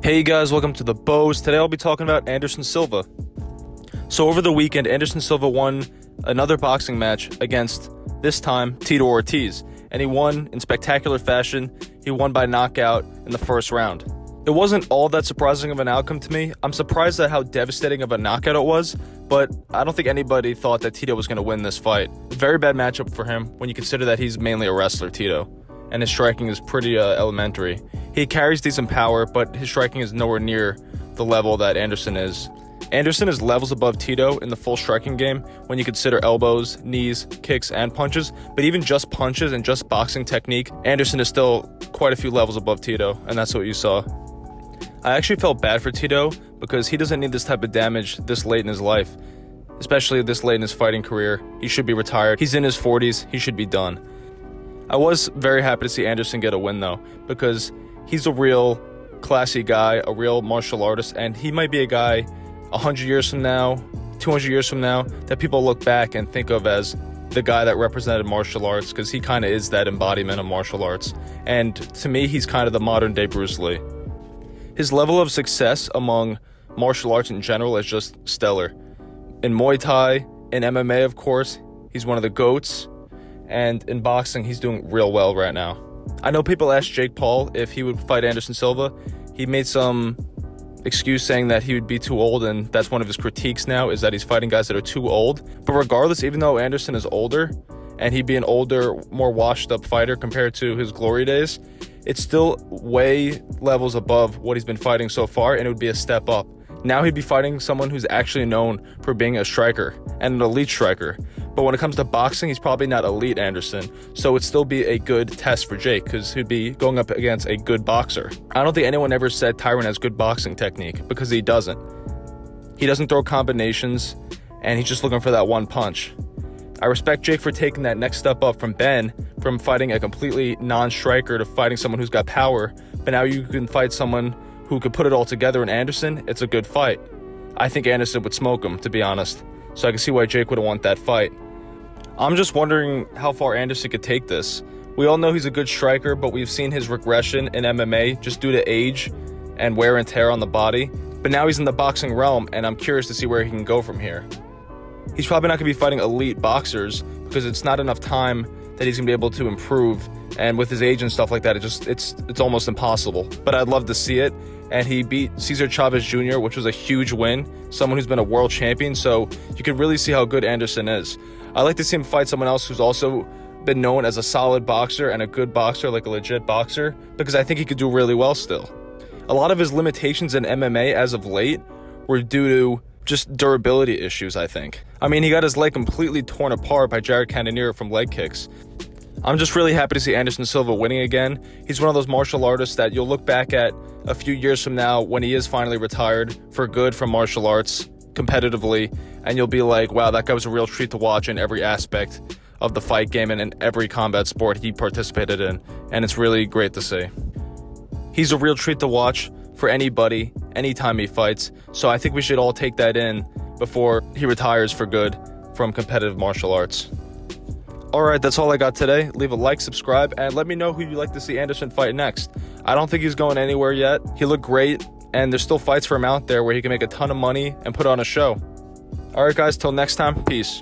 Hey guys, welcome to the Bows. Today I'll be talking about Anderson Silva. So over the weekend, Anderson Silva won another boxing match against, this time, Tito Ortiz. And he won in spectacular fashion. He won by knockout in the first round. It wasn't all that surprising of an outcome to me. I'm surprised at how devastating of a knockout it was, but I don't think anybody thought that Tito was going to win this fight. Very bad matchup for him when you consider that he's mainly a wrestler, Tito, and his striking is pretty elementary. He carries decent power, but his striking is nowhere near the level that Anderson is. Anderson is levels above Tito in the full striking game when you consider elbows, knees, kicks, and punches, but even just punches and just boxing technique, Anderson is still quite a few levels above Tito, and that's what you saw. I actually felt bad for Tito because he doesn't need this type of damage this late in his life, especially this late in his fighting career. He should be retired. He's in his 40s. He should be done. I was very happy to see Anderson get a win, though, because he's a real classy guy, a real martial artist, and he might be a guy 100 years from now, 200 years from now, that people look back and think of as the guy that represented martial arts, because he kind of is that embodiment of martial arts. And to me, he's kind of the modern-day Bruce Lee. His level of success among martial arts in general is just stellar. In Muay Thai, in MMA, of course, he's one of the GOATs. And in boxing, he's doing real well right now. I know people asked Jake Paul if he would fight Anderson Silva. He made some excuse saying that he would be too old, and that's one of his critiques now, is that he's fighting guys that are too old. But regardless, even though Anderson is older, and he'd be an older, more washed-up fighter compared to his glory days, it's still way levels above what he's been fighting so far, and it would be a step up. Now he'd be fighting someone who's actually known for being a striker, and an elite striker. But when it comes to boxing, he's probably not elite Anderson, so it'd still be a good test for Jake, because he'd be going up against a good boxer. I don't think anyone ever said Tyron has good boxing technique, because he doesn't. He doesn't throw combinations, and he's just looking for that one punch. I respect Jake for taking that next step up from Ben, from fighting a completely non-striker to fighting someone who's got power, but now you can fight someone who could put it all together in Anderson. It's a good fight. I think Anderson would smoke him, to be honest, so I can see why Jake would want that fight. I'm just wondering how far Anderson could take this. We all know he's a good striker, but we've seen his regression in MMA just due to age and wear and tear on the body. But now he's in the boxing realm, and I'm curious to see where he can go from here. He's probably not going to be fighting elite boxers because it's not enough time that he's going to be able to improve. And with his age and stuff like that, it's almost impossible. But I'd love to see it. And he beat Cesar Chavez Jr., which was a huge win, someone who's been a world champion, so you could really see how good Anderson is. I'd like to see him fight someone else who's also been known as a solid boxer and a good boxer, like a legit boxer, because I think he could do really well still. A lot of his limitations in MMA as of late were due to just durability issues, I think. I mean, he got his leg completely torn apart by Jared Cannonier from leg kicks. I'm just really happy to see Anderson Silva winning again. He's one of those martial artists that you'll look back at a few years from now when he is finally retired for good from martial arts competitively, and you'll be like, wow, that guy was a real treat to watch in every aspect of the fight game and in every combat sport he participated in, and it's really great to see. He's a real treat to watch for anybody, anytime he fights, so I think we should all take that in before he retires for good from competitive martial arts. Alright, that's all I got today. Leave a like, subscribe, and let me know who you'd like to see Anderson fight next. I don't think he's going anywhere yet. He looked great, and there's still fights for him out there where he can make a ton of money and put on a show. Alright guys, till next time, peace.